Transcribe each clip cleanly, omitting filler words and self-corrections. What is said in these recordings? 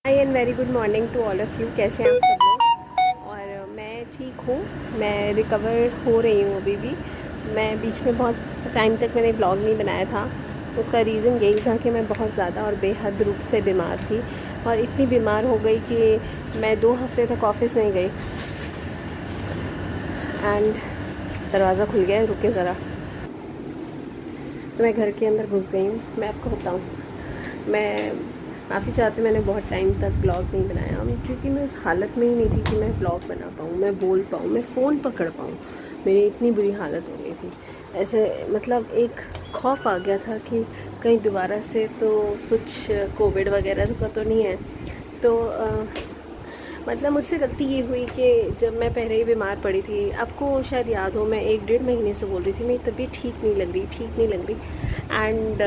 High and very good morning to all of you. कैसे हैं आप सब लोग? और मैं ठीक हूँ, मैं रिकवर हो रही हूँ अभी भी। मैं बीच में बहुत टाइम तक मैंने ब्लॉग नहीं बनाया था। उसका रीज़न यही था कि मैं बहुत ज़्यादा और बेहद रूप से बीमार थी, और इतनी बीमार हो गई कि मैं 2 हफ्ते तक ऑफिस नहीं गई। एंड दरवाज़ा खुल गया है, रुके ज़रा, तो मैं घर के अंदर घुस गई हूँ। मैं आपको बताऊँ, मैं माफ़ी चाहती, मैंने बहुत टाइम तक ब्लॉग नहीं बनाया क्योंकि मैं उस हालत में ही नहीं थी कि मैं ब्लॉग बना पाऊँ, मैं बोल पाऊँ, मैं फ़ोन पकड़ पाऊँ। मेरी इतनी बुरी हालत हो गई थी, ऐसे मतलब एक खौफ आ गया था कि कहीं दोबारा से तो कुछ कोविड वगैरह का तो नहीं है। तो मतलब मुझसे गलती ये हुई कि जब मैं पहले ही बीमार पड़ी थी, आपको शायद याद हो, मैं 1 डेढ़ महीने से बोल रही थी मेरी तबीयत ठीक नहीं लग रही, ठीक नहीं लग रही। एंड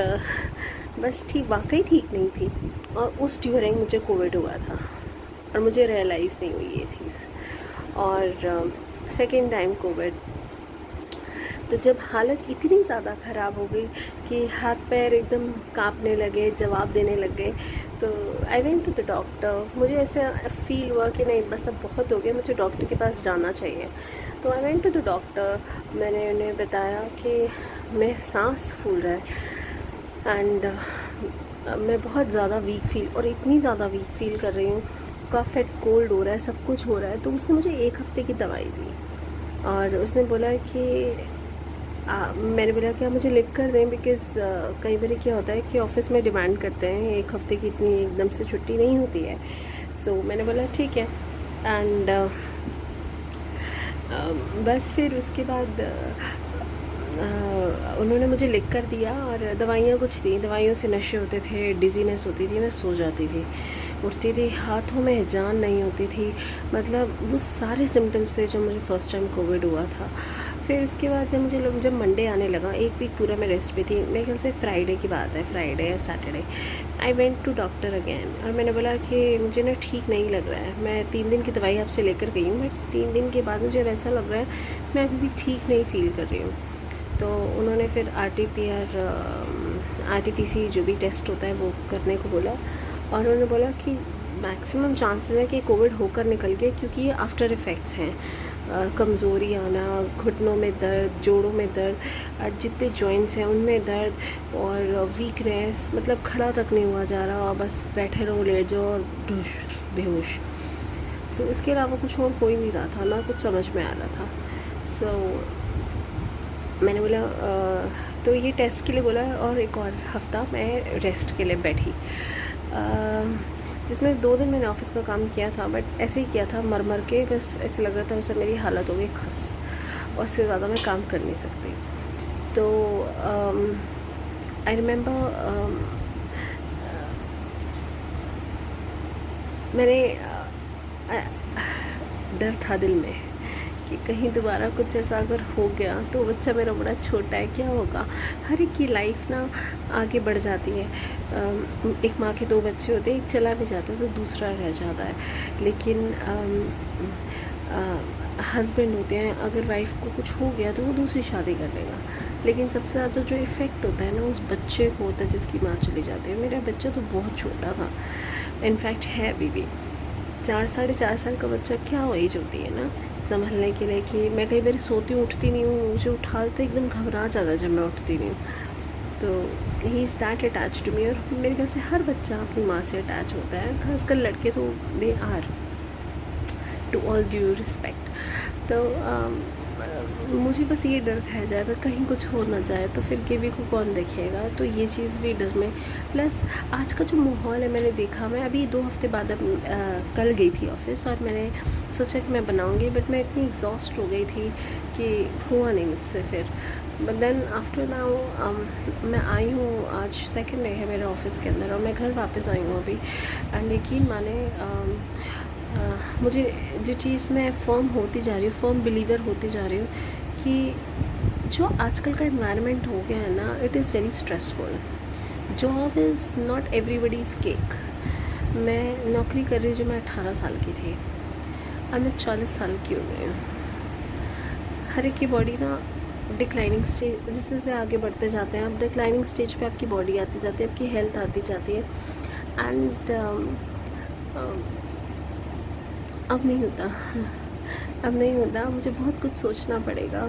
बस ठीक, वाकई ठीक नहीं थी, और उस ड्यूरिंग मुझे कोविड हुआ था और मुझे रियलाइज़ नहीं हुई ये चीज़। और सेकेंड टाइम कोविड, तो जब हालत इतनी ज़्यादा ख़राब हो गई कि हाथ पैर एकदम कांपने लगे, जवाब देने लग गए, तो I went to the doctor. मुझे ऐसा फील हुआ कि नहीं, बस अब बहुत हो गया, मुझे डॉक्टर के पास जाना चाहिए। तो I went to the doctor. मैंने उन्हें बताया कि मैं सांस फूल रहा है, एंड मैं बहुत ज़्यादा वीक फील, और इतनी ज़्यादा वीक फील कर रही हूँ, कफ एंड कोल्ड हो रहा है, सब कुछ हो रहा है। तो उसने मुझे 1 हफ्ते की दवाई दी, और उसने बोला कि मैंने बोला कि आप मुझे लिख कर दें, बिकॉज़ कई बार क्या होता है कि ऑफिस में डिमांड करते हैं 1 हफ्ते की, इतनी एकदम से छुट्टी नहीं होती है। सो मैंने बोला ठीक है। एंड बस फिर उसके बाद उन्होंने मुझे लिख कर दिया, और दवाइयाँ कुछ दी। दवाइयों से नशे होते थे, डिजीनेस होती थी, मैं सो जाती थी, उठती थी, हाथों में जान नहीं होती थी। मतलब वो सारे सिम्टम्स थे जो मुझे फ़र्स्ट टाइम कोविड हुआ था। फिर उसके बाद जब मंडे आने लगा, 1 वीक पूरा मैं रेस्ट पे थी। मेरे ख्याल से फ्राइडे की बात है, फ्राइडे या Saturday, I went to doctor again, और मैंने बोला कि मुझे ना ठीक नहीं लग रहा है। मैं 3 दिन की दवाई आपसे लेकर गई हूँ, बट 3 दिन के बाद मुझे वैसा लग रहा है मैं अभी भी ठीक नहीं फील कर रही हूँ। तो उन्होंने फिर आरटीपीसी जो भी टेस्ट होता है वो करने को बोला, और उन्होंने बोला कि मैक्सिमम चांसेस है कि कोविड होकर निकल गए, क्योंकि ये आफ्टर इफ़ेक्ट्स हैं। कमज़ोरी आना, घुटनों में दर्द, जोड़ों में दर्द, और जितने जॉइंट्स हैं उनमें दर्द, और वीकनेस, मतलब खड़ा तक नहीं हुआ जा रहा, और बस बैठे रहो, लेट जाओ और ढुश, बेहोश। सो इसके अलावा कुछ और हो ही नहीं रहा था, ना कुछ समझ में आ रहा था। सो मैंने बोला तो ये टेस्ट के लिए बोला, और एक और हफ़्ता मैं रेस्ट के लिए बैठी, जिसमें 2 दिन मैंने ऑफिस का काम किया था, बट ऐसे ही किया था मर मर के, बस ऐसे लग रहा था वैसे मेरी हालत हो गई खस, और उससे ज़्यादा मैं काम कर नहीं सकती। तो आई रिमेंबर मैंने डर था दिल में कि कहीं दोबारा कुछ ऐसा अगर हो गया तो बच्चा मेरा बड़ा छोटा है, क्या होगा। हर एक की लाइफ ना आगे बढ़ जाती है। एक माँ के 2 बच्चे होते हैं, एक चला भी जाता है तो दूसरा रह जाता है, लेकिन हस्बैंड होते हैं, अगर वाइफ को कुछ हो गया तो वो दूसरी शादी कर लेगा, लेकिन सबसे ज़्यादा जो इफ़ेक्ट होता है ना उस बच्चे को होता है जिसकी माँ चली जाती है। मेरा बच्चा तो बहुत छोटा था, इनफैक्ट है अभी भी। 4 साढ़े 4 साल का बच्चा क्या एज होती है ना संभलने के लिए, कि मैं कई बार सोती हूँ, उठती नहीं हूँ, मुझे उठाते एकदम घबरा जाता है जब मैं उठती नहीं हूँ। तो he is that attach to me, और मेरे ख्याल से हर बच्चा अपनी माँ से अटैच होता है, खासकर लड़के तो they are, to all due respect. तो मुझे बस ये डर खाया जाए था कहीं कुछ हो ना जाए, तो फिर केवी को कौन देखेगा, तो ये चीज़ भी डर में। प्लस आज का जो माहौल है, मैंने देखा, मैं अभी 2 हफ्ते बाद कल गई थी ऑफिस, और मैंने सोचा कि मैं बनाऊंगी, बट मैं इतनी एग्जॉस्ट हो गई थी कि हुआ नहीं मुझसे फिर। बट देन आफ्टर नाउ मैं आई हूँ, आज सेकेंड डे है मेरे ऑफिस के अंदर, और मैं घर वापस आई हूँ अभी। एंड यकीन माने, मुझे जो चीज़ मैं फर्म होती जा रही हूँ, फर्म बिलीवर होती जा रही हूँ, कि जो आजकल का एनवायरनमेंट हो गया है ना, it is very stressful. Job is not everybody's cake. मैं नौकरी कर रही हूँ जो मैं 18 साल की थी, अब मैं 40 साल की हो गई हूँ। हर एक की बॉडी ना डिक्लाइनिंग स्टेज, जैसे जैसे आगे बढ़ते जाते हैं, अब डिक्लाइनिंग स्टेज पे आपकी बॉडी आती जाती है, आपकी हेल्थ आती जाती है। एंड अब नहीं होता, अब नहीं होता, मुझे बहुत कुछ सोचना पड़ेगा।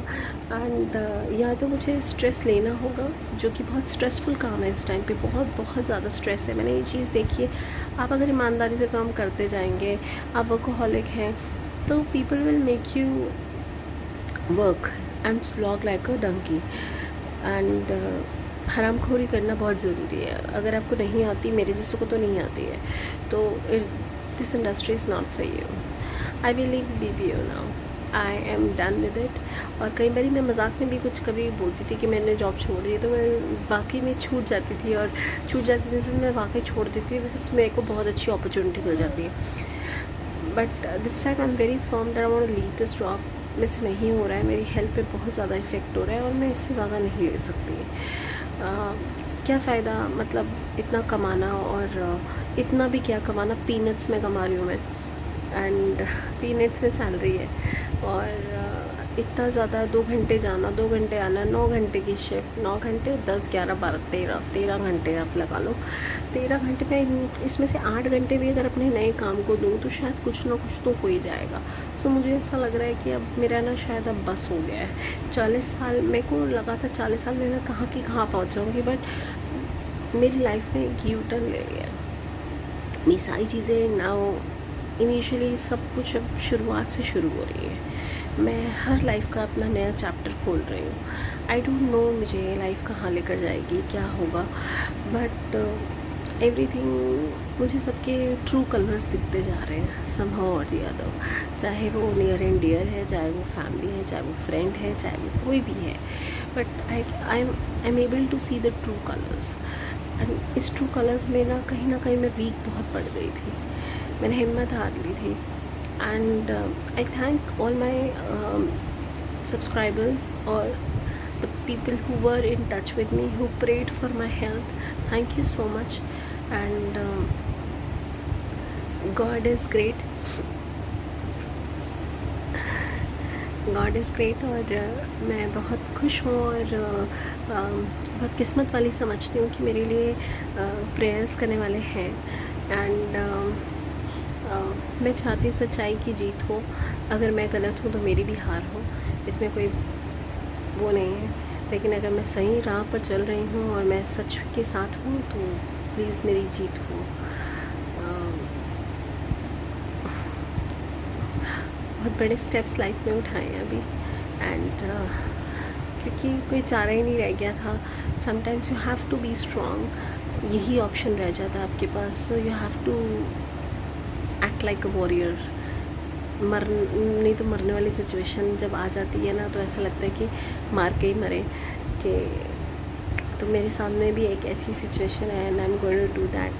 एंड या तो मुझे स्ट्रेस लेना होगा, जो कि बहुत स्ट्रेसफुल काम है इस टाइम पे, बहुत बहुत ज़्यादा स्ट्रेस है। मैंने ये चीज़ देखी है, आप अगर ईमानदारी से काम करते जाएंगे, आप वर्कोहॉलिक हैं, तो people will make you work and slog like a donkey. And हरामखोरी करना बहुत ज़रूरी है। अगर आपको नहीं आती, मेरे जैसों को तो नहीं आती है, तो this industry is not for you. I will leave BPO now, I am done with it. और कई बार मैं मजाक में भी कुछ कभी बोलती थी कि मैंने जॉब छोड़ दी, तो मैं वाकई में छूट जाती थी, और छूट जाती थी तो मैं वाकई छोड़ देती थी, बिकॉज मेरे को बहुत अच्छी अपॉर्चुनिटी मिल जाती है। But this time I am very firm that I want to leave this job. मेरे से नहीं हो रहा है, मेरी हेल्थ पे बहुत ज़्यादा इफ़ेक्ट हो रहा है, और मैं इससे ज़्यादा नहीं ले सकती। क्या फ़ायदा, मतलब इतना कमाना, और इतना भी क्या कमाना, पीनट्स में कमा रही हूँ मैं, एंड पीनट्स में सैलरी है। और इतना ज़्यादा 2 घंटे जाना, 2 घंटे आना, 9 घंटे की शिफ्ट, 9 घंटे 10 11 12 13 घंटे आप लगा लो। 13 घंटे में इसमें से 8 घंटे भी अगर अपने नए काम को दूँ तो शायद कुछ ना कुछ तो हो ही जाएगा। सो मुझे ऐसा लग रहा है कि अब मेरा ना शायद अब बस हो गया है। 40 साल मेरे को लगा था, 40 साल में मैं कहाँ की कहाँ पहुँच जाऊँगी, बट मेरी लाइफ में एक यू टर्न ले लिया। ये सारी चीज़ें नाउ, इनिशियली सब कुछ अब शुरुआत से शुरू हो रही है। मैं हर लाइफ का अपना नया चैप्टर खोल रही हूँ। आई डोंट नो मुझे लाइफ कहाँ लेकर जाएगी, क्या होगा, बट एवरीथिंग, मुझे सबके ट्रू कलर्स दिखते जा रहे हैं समहाउ और दी अदर। चाहे वो नियर एंड डियर है, चाहे वो फैमिली है, चाहे वो फ्रेंड है, चाहे वो कोई भी है, but I am able to see the true colours. And इस ट्रू कलर्स में ना कहीं मैं वीक बहुत पड़ गई थी, मैंने हिम्मत हार ली थी। And I thank all my subscribers or the people who were in touch with me, who prayed for my health. Thank you so much. And God is great. God is great। और मैं बहुत खुश हूँ, और बहुत किस्मत वाली समझती हूँ कि मेरे लिए प्रेयर्स करने वाले हैं। एंड मैं चाहती हूँ सच्चाई की जीत हो। अगर मैं गलत हूँ तो मेरी भी हार हो, इसमें कोई वो नहीं है। लेकिन अगर मैं सही राह पर चल रही हूँ और मैं सच के साथ हूँ, तो प्लीज़ मेरी जीत हो। बहुत बड़े स्टेप्स लाइफ में उठाए हैं अभी, एंड क्योंकि कोई चारा ही नहीं रह गया था। Sometimes you have to be strong, यही ऑप्शन रह जाता है आपके पास। So you have to act like a warrior. नहीं तो मरने वाली सिचुएशन जब आ जाती है ना, तो ऐसा लगता है कि मार के ही मरे। कि तो मेरे सामने भी एक ऐसी सिचुएशन है, and I am going to do that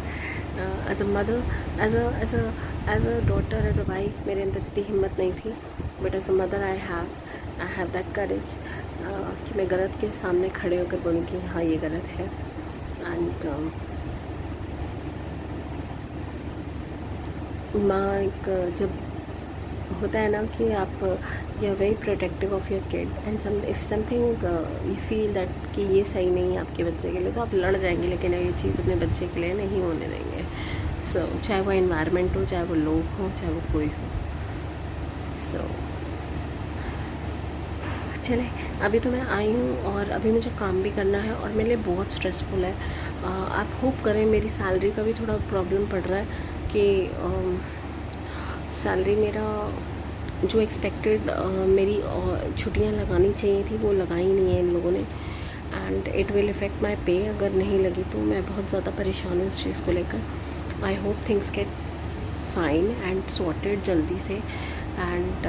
as a mother, as a daughter, as a wife. मेरे अंदर इतनी हिम्मत नहीं थी, but as a mother I have that courage कि मैं गलत के सामने खड़े होकर बोलूँ कि हाँ ये गलत है। एंड माँ एक जब होता है ना कि आप you are very protective of your kid, and if something you feel that कि ये सही नहीं है आपके बच्चे के लिए, तो आप लड़ जाएंगे, लेकिन ये चीज़ अपने बच्चे के लिए नहीं होने देंगे। सो चाहे वो एनवायरनमेंट हो, चाहे वो लोग हों, चाहे वो कोई हो। सो चले, अभी तो मैं आई हूँ, और अभी मुझे काम भी करना है, और मेरे लिए बहुत स्ट्रेसफुल है। आप होप करें, मेरी सैलरी का भी थोड़ा प्रॉब्लम पड़ रहा है कि सैलरी मेरा जो एक्सपेक्टेड मेरी छुट्टियां लगानी चाहिए थी वो लगाई नहीं है इन लोगों ने, एंड इट विल इफ़ेक्ट माई पे। अगर नहीं लगी तो मैं बहुत ज़्यादा परेशान हूँ इस चीज़ को लेकर। I hope things get fine and sorted जल्दी से। एंड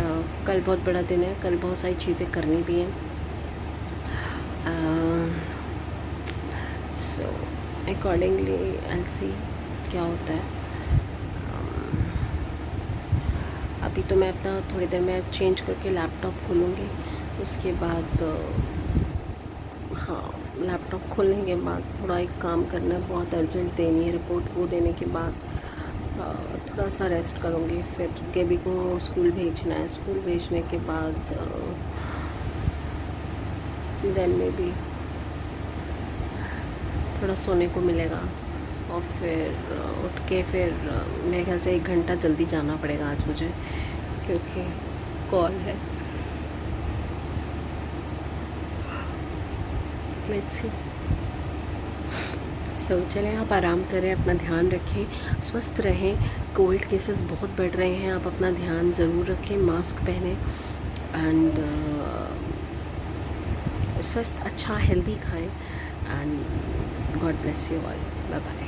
कल बहुत बड़ा दिन है, कल बहुत सारी चीज़ें करनी भी हैं। सो अकॉर्डिंगली आई सी क्या होता है। अभी तो मैं अपना थोड़ी देर में चेंज करके लैपटॉप खोलूँगी, उसके बाद हाँ, लैपटॉप खोलने के बाद थोड़ा एक काम करना है, बहुत अर्जेंट देनी है रिपोर्ट। वो देने के बाद थोड़ा सा रेस्ट करूँगी, फिर केबी को स्कूल भेजना है। स्कूल भेजने के बाद देन में भी थोड़ा सोने को मिलेगा, और फिर उठ के फिर मेरे ख्याल से 1 घंटा जल्दी जाना पड़ेगा आज मुझे, क्योंकि कॉल है। Let's see. सो चलें, आप आराम करें, अपना ध्यान रखें, स्वस्थ रहें। कोविड केसेस बहुत बढ़ रहे हैं, आप अपना ध्यान ज़रूर रखें, मास्क पहनें एंड स्वस्थ अच्छा हेल्दी खाएं and God bless you all. Bye bye.